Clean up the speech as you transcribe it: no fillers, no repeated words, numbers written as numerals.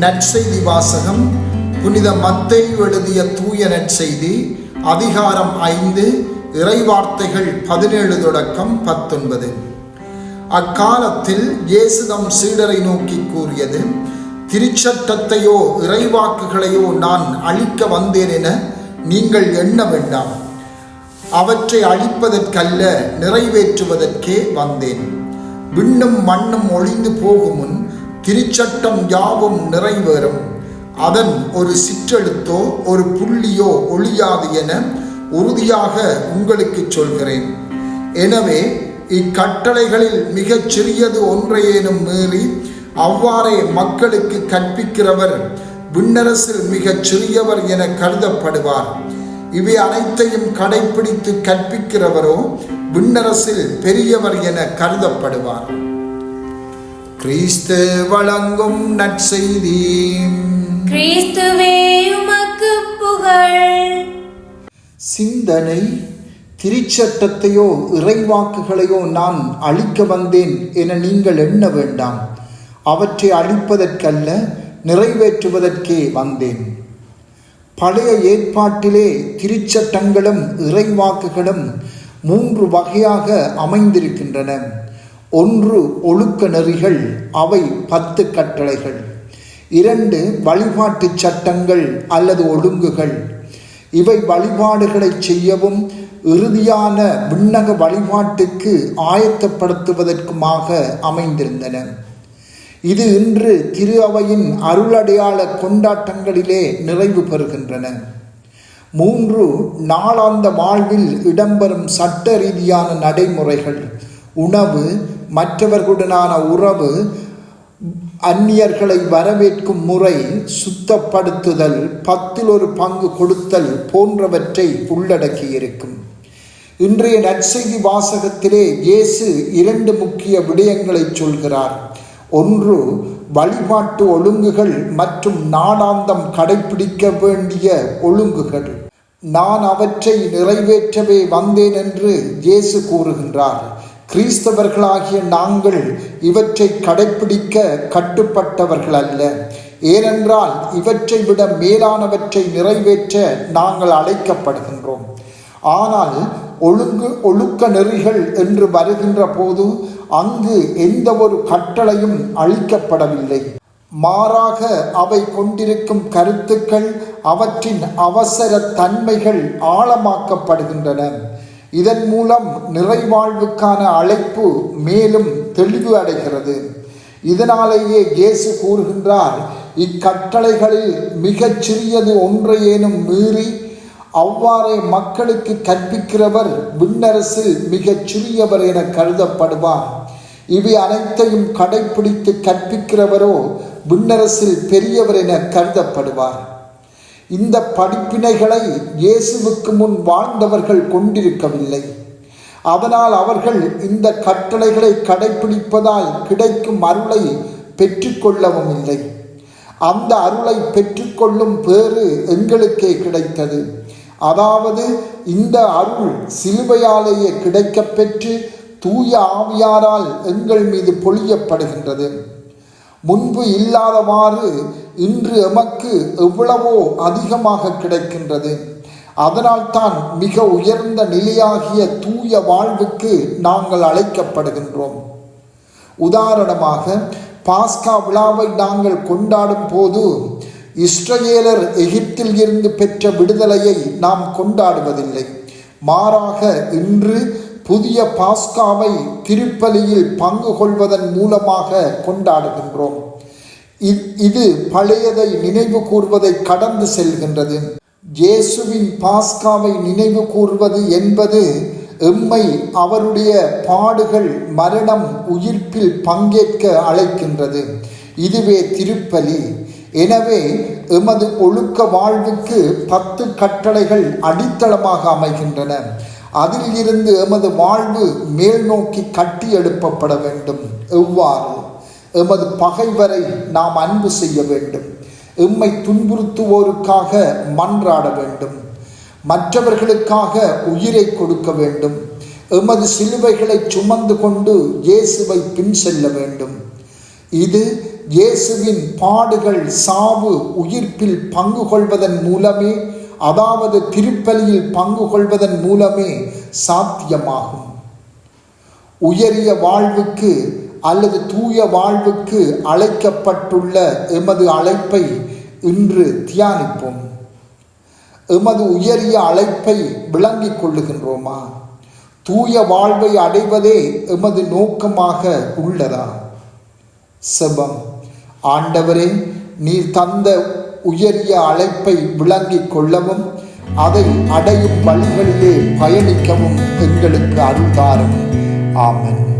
நற்செய்தி வாசகம். புனித மத்தேயு எழுதிய தூய நற்செய்தி, அதிகாரம் 5, இறைவார்த்தைகள் 17 தொடக்கம் 19. அக்காலத்தில் இயேசு தம் சீடரை நோக்கி கூறியது: திருச்சட்டத்தையோ இறைவாக்குகளையோ நான் அழிக்க வந்தேன் என நீங்கள் எண்ண வேண்டாம். அவற்றை அழிப்பதற்கல்ல, நிறைவேற்றுவதற்கே வந்தேன். விண்ணும் மண்ணும் ஒழிந்து போகும் முன் திருச்சட்டம் யாவும் நிறைவேறும். அதன் ஒரு சிற்றெழுத்தோ ஒரு புள்ளியோ ஒழியாது என உறுதியாக உங்களுக்கு சொல்கிறேன். எனவே இக்கட்டளைகளில் மிகச் சிறியது ஒன்றையேனும் மீறி அவ்வாறே மக்களுக்கு கற்பிக்கிறவர் விண்ணரசில் மிகச் சிறியவர் என கருதப்படுவார். இவை அனைத்தையும் கடைப்பிடித்து கற்பிக்கிறவரோ விண்ணரசில் பெரியவர் என கருதப்படுவார். கிறிஸ்து வழங்கும் நற்செய்தி. கிறிஸ்துவே உமக்கு புகழ். சிந்தனை: திருச்சட்டத்தையோ இறைவாக்குகளையோ நான் அழிக்க வந்தேன் என நீங்கள் எண்ண வேண்டாம். அவற்றை அழிப்பதற்கல்ல, நிறைவேற்றுவதற்கே வந்தேன். பழைய ஏற்பாட்டிலே திருச்சட்டங்களும் இறைவாக்குகளும் 3 வகையாக அமைந்திருக்கின்றன. 1 ஒழுக்க நெறிகள், அவை 10 கட்டளைகள். 2 வழிபாட்டு சட்டங்கள் அல்லது ஒழுங்குகள், இவை வழிபாடுகளை செய்யவும் இறுதியான விண்ணக வழிபாட்டுக்கு ஆயத்தப்படுத்துவதற்குமாக அமைந்திருந்தன. இது இன்று திரு அவையின் அருளடையாள கொண்டாட்டங்களிலே நிறைவு பெறுகின்றன. 3 நாளாந்த வாழ்வில் இடம்பெறும் சட்ட ரீதியான நடைமுறைகள், உணவு, மற்றவர்களுடனான உறவு, அந்நியர்களை வரவேற்கும் முறை, சுத்தப்படுத்துதல், 10 பங்கு கொடுத்தல் போன்றவற்றை உள்ளடக்கியிருக்கும். இன்றைய நற்செய்தி வாசகத்திலே இயேசு 2 முக்கிய விடயங்களை சொல்கிறார். 1 வழிபாட்டு ஒழுங்குகள் மற்றும் நாளாந்தம் கடைபிடிக்க வேண்டிய ஒழுங்குகள். நான் அவற்றை நிறைவேற்றவே வந்தேன் என்று இயேசு கூறுகின்றார். கிறிஸ்தவர்களாகிய நாங்கள் இவற்றை கடைப்பிடிக்க கட்டுப்பட்டவர்கள் அல்ல. ஏனென்றால் இவற்றை விட மேலானவற்றை நிறைவேற்ற நாங்கள் அழைக்கப்படுகின்றோம். ஆனால் ஒழுக்க நெறிகள் என்று வருகின்ற போது அங்கு எந்த ஒரு கட்டளையும் அளிக்கப்படவில்லை. மாறாக அவை கொண்டிருக்கும் கருத்துக்கள், அவற்றின் அவசர தன்மைகள் ஆழமாக்கப்படுகின்றன. இதன் மூலம் நிறைவாழ்வுக்கான அழைப்பு மேலும் தெளிவு அடைகிறது. இதனாலேயே இயேசு கூறுகின்றார், இக்கட்டளைகளில் மிகச் சிறியது ஒன்றையேனும் மீறி அவ்வாறே மக்களுக்கு கற்பிக்கிறவர் விண்ணரசில் மிகச் சிறியவர் என கருதப்படுவார். இவை அனைத்தையும் கடைப்பிடித்து கற்பிக்கிறவரோ விண்ணரசில் பெரியவர் என கருதப்படுவார். இந்த படிப்பினைகளை இயேசுவுக்கு முன் வாழ்ந்தவர்கள் கொண்டிருக்கவில்லை. அதனால் அவர்கள் இந்த கட்டளைகளை கடைப்பிடிப்பதால் கிடைக்கும் அருளை பெற்றுக்கொள்ளவும் இல்லை. அந்த அருளை பெற்றுக்கொள்ளும் பேறு எங்களுக்கே கிடைத்தது. அதாவது இந்த அருள் சிலுவையாலேயே கிடைக்கப் பெற்று தூய ஆவியாரால் எங்கள் மீது பொழியப்படுகின்றது. முன்பு இல்லாதவாறு இன்று எமக்கு எவ்வளவோ அதிகமாக கிடைக்கின்றது. அதனால்தான் மிக உயர்ந்த நிலையாகிய தூய வாழ்வுக்கு நாங்கள் அழைக்கப்படுகின்றோம். உதாரணமாக, பாஸ்கா விழாவை நாங்கள் கொண்டாடும் போது இஸ்ரவேலர் எகிப்தில் இருந்து பெற்ற விடுதலையை நாம் கொண்டாடுவதில்லை. மாறாக இன்று புதிய பாஸ்காவை திருப்பலியில் பங்கு கொள்வதன் மூலமாக கொண்டாடுகின்றோம். இது பழையதை நினைவு கூர்வதை கடந்து செல்கின்றது. இயேசுவின் பாஸ்காவை நினைவு கூர்வது என்பது எம்மை அவருடைய பாடுகள், மரணம், உயிர்ப்பில் பங்கேற்க அழைக்கின்றது. இதுவே திருப்பலி. எனவே எமது ஒழுக்க வாழ்வுக்கு 10 கட்டளைகள் அடித்தளமாக அமைகின்றன. அதில் இருந்து எமது வாழ்வு மேல் நோக்கி கட்டி எழுப்பப்பட வேண்டும். எவ்வாறு? எமது பகைவரை நாம் அன்பு செய்ய வேண்டும். எம்மை துன்புறுத்துவோருக்காக மன்றாட வேண்டும். மற்றவர்களுக்காக உயிரை கொடுக்க வேண்டும். எமது சிலுவைகளை சுமந்து கொண்டு இயேசுவை பின் செல்ல வேண்டும். இது இயேசுவின் பாடுகள், சாவு, உயிர்ப்பில் பங்கு கொள்வதன் மூலமே, அதாவது திருப்பலியில் பங்கு கொள்வதன் மூலமே சாத்தியமாகும். உயரிய வாழ்வுக்கு அல்லது தூய வாழ்வுக்கு அழைக்கப்பட்டுள்ள எமது அழைப்பை இன்று தியானிப்போம். எமது உயரிய அழைப்பை விளங்கிக் கொள்ளுகின்றோமா? தூய வாழ்வை அடைவதே எமது நோக்கமாக உள்ளதா? செபம். ஆண்டவரே, நீர் தந்த உயரிய அழைப்பை விளங்கிக் கொள்ளவும் அதை அடையும் வழிகளிலே பயணிக்கவும் எங்களுக்கு அருள் தாரும். ஆமென்.